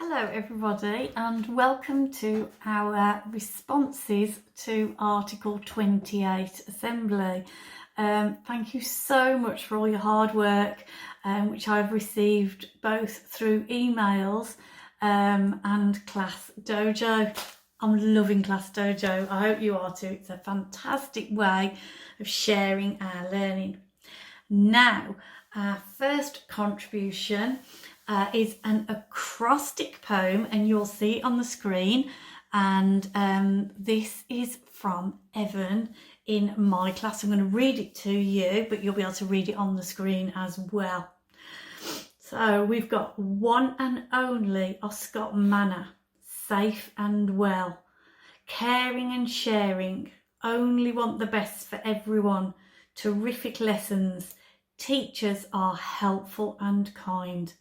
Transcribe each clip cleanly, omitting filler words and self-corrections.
Hello everybody and welcome to our responses to Article 28 Assembly. Thank you so much for all your hard work which I've received both through emails and Class Dojo. I'm loving Class Dojo. I hope you are too. It's a fantastic way of sharing our learning. Now, our first contribution is an acrostic poem, and you'll see it on the screen. And this is from Evan in my class. I'm going to read it to you, but you'll be able to read it on the screen as well. So we've got one and only Oscar Manor, safe and well, caring and sharing, only want the best for everyone, terrific lessons, teachers are helpful and kind,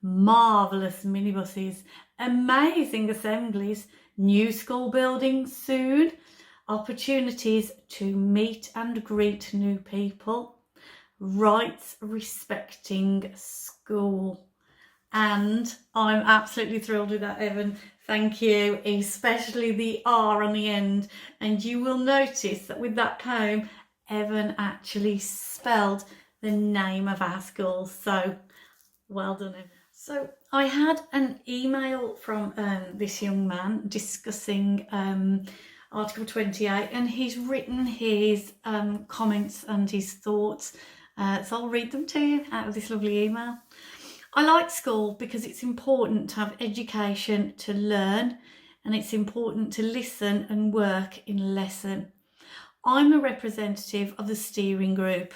marvellous minibuses, amazing assemblies, new school buildings soon, opportunities to meet and greet new people, rights respecting school. And I'm absolutely thrilled with that, Evan. Thank you, especially the R on the end. And you will notice that with that poem, Evan actually spelled the name of our school. So well done, Evan. So I had an email from this young man discussing Article 28, and he's written his comments and his thoughts. So I'll read them to you out of this lovely email. I like school because it's important to have education to learn, and it's important to listen and work in lesson. I'm a representative of the steering group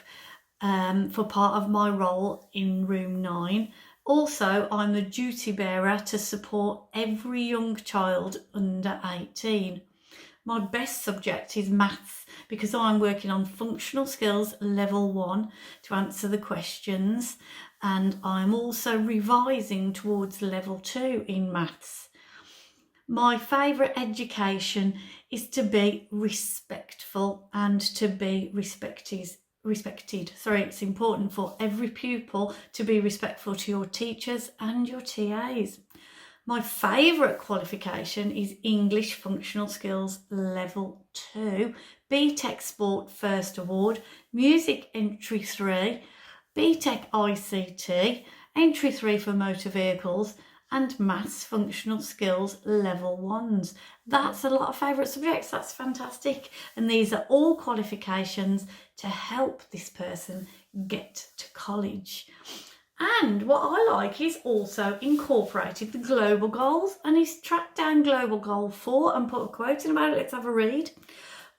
for part of my role in room 9. Also, I'm the duty bearer to support every young child under 18. My best subject is maths because I'm working on functional skills level 1 to answer the questions, and I'm also revising towards level 2 in maths. My favourite education is to be respectful and to be respected. It's important for every pupil to be respectful to your teachers and your TAs. My favourite qualification is English Functional Skills Level 2, BTEC Sport First Award, Music Entry 3, BTEC ICT, Entry 3 for Motor Vehicles, and Maths Functional Skills Level 1s. That's a lot of favourite subjects. That's fantastic. And these are all qualifications to help this person get to college. And what I like is also incorporated the global goals, and he's tracked down global goal 4 and put a quote in about it. Let's have a read.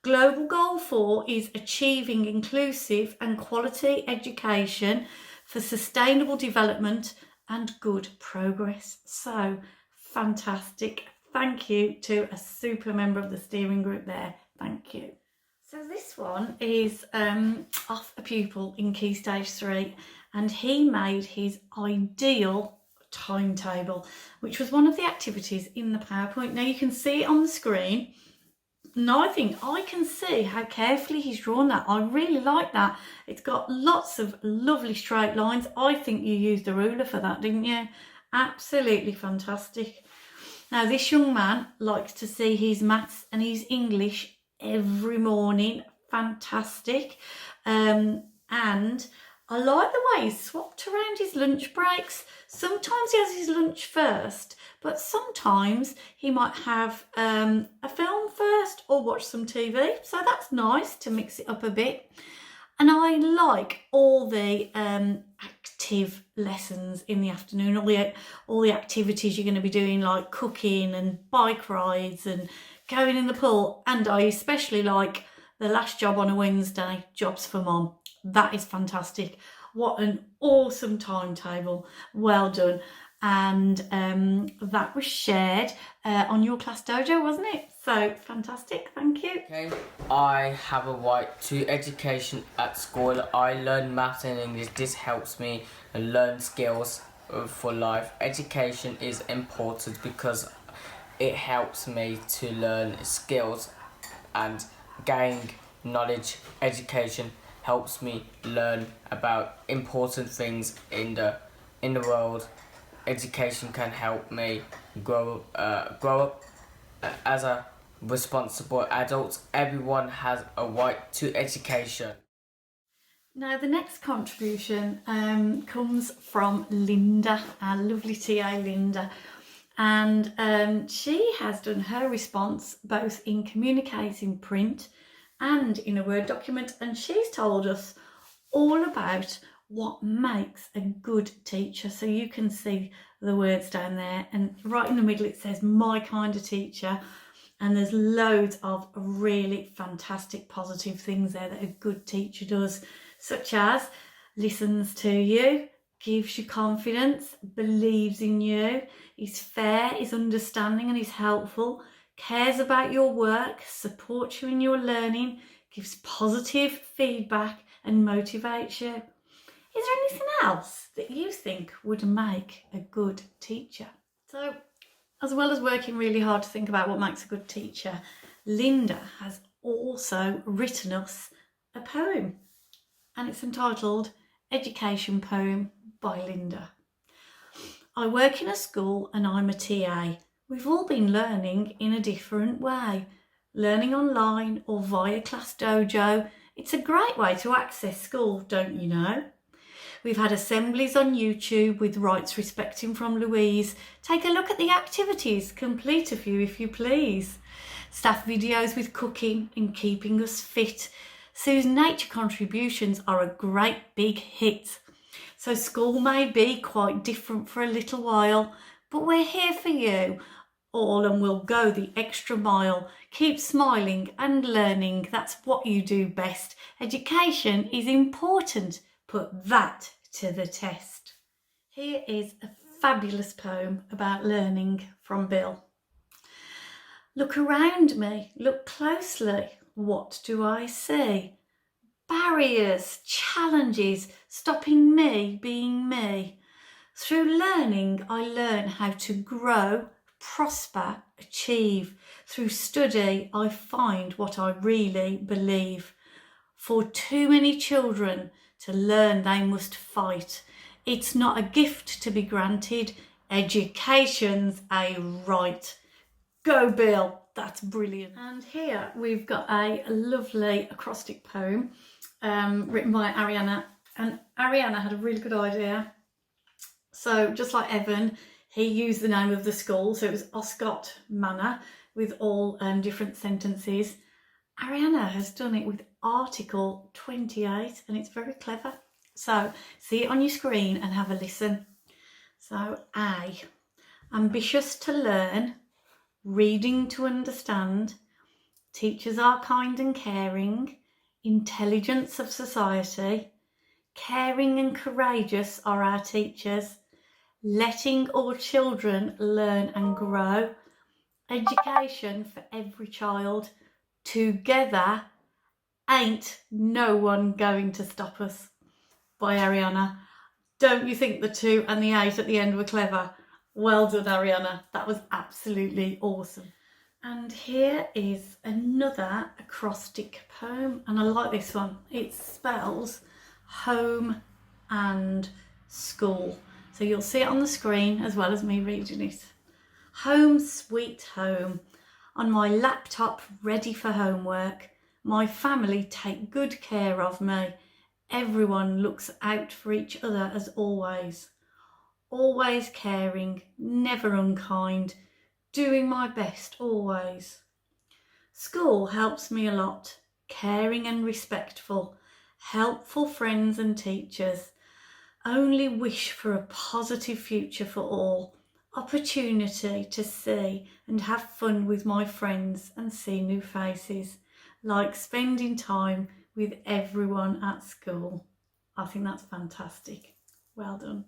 Global goal 4 is achieving inclusive and quality education for sustainable development and good progress. So fantastic. Thank you to a super member of the steering group there. Thank you. So this one is off a pupil in Key Stage 3, and he made his ideal timetable, which was one of the activities in the PowerPoint. Now you can see it on the screen. Now I can see how carefully he's drawn that. I really like that. It's got lots of lovely straight lines. I think you used a ruler for that, didn't you? Absolutely fantastic. Now this young man likes to see his maths and his English every morning. Fantastic. And I like the way he's swapped around his lunch breaks. Sometimes he has his lunch first, but sometimes he might have a film first or watch some TV. So that's nice to mix it up a bit. And I like all the active lessons in the afternoon, all the activities you're going to be doing, like cooking and bike rides and going in the pool. And I especially like the last job on a Wednesday, jobs for mom. That is fantastic. What an awesome timetable. Well done. And that was shared on your Class Dojo, wasn't it? So fantastic. Thank you. Okay. I have a right to education at school. I learn maths and English. This helps me learn skills for life. Education is important because it helps me to learn skills and gain knowledge. Education helps me learn about important things in the world, education can help me grow up as a responsible adult. Everyone has a right to education. Now the next contribution comes from Linda, our lovely TA Linda, and she has done her response both in communicating print and in a Word document, and she's told us all about what makes a good teacher. So you can see the words down there, and right in the middle it says my kind of teacher, and there's loads of really fantastic positive things there that a good teacher does, such as listens to you, gives you confidence, believes in you, is fair, is understanding and is helpful, cares about your work, supports you in your learning, gives positive feedback and motivates you. Is there anything else that you think would make a good teacher? So, as well as working really hard to think about what makes a good teacher, Linda has also written us a poem, and it's entitled Education Poem by Linda. I work in a school and I'm a TA. We've all been learning in a different way. Learning online or via Class Dojo, it's a great way to access school, don't you know? We've had assemblies on YouTube with rights respecting from Louise. Take a look at the activities, complete a few if you please. Staff videos with cooking and keeping us fit. Sue's nature contributions are a great big hit. So school may be quite different for a little while, but we're here for you all and we'll go the extra mile. Keep smiling and learning, that's what you do best. Education is important, put that to the test. Here is a fabulous poem about learning from Bill. Look around me, look closely, what do I see? Barriers, challenges, stopping me being me. Through learning, I learn how to grow, prosper, achieve. Through study, I find what I really believe. For too many children to learn, they must fight. It's not a gift to be granted, education's a right. Go Bill, that's brilliant. And here we've got a lovely acrostic poem written by Ariana, and Ariana had a really good idea. So just like Evan, he used the name of the school, so it was Oscott Manor with all different sentences. Ariana has done it with Article 28 and it's very clever. So see it on your screen and have a listen. So A, ambitious to learn, reading to understand, teachers are kind and caring, intelligence of society, caring and courageous are our teachers, letting all children learn and grow, education for every child, together ain't no one going to stop us. By Ariana. Don't you think the 2 and the 8 at the end were clever? Well done, Ariana. That was absolutely awesome. And here is another acrostic poem, and I like this one. It spells home and school. So you'll see it on the screen as well as me reading it. Home sweet home, on my laptop ready for homework. My family take good care of me. Everyone looks out for each other as always. Always caring, never unkind, doing my best always. School helps me a lot, caring and respectful, helpful friends and teachers. Only wish for a positive future for all. Opportunity to see and have fun with my friends and see new faces, like spending time with everyone at school. I think that's fantastic. Well done.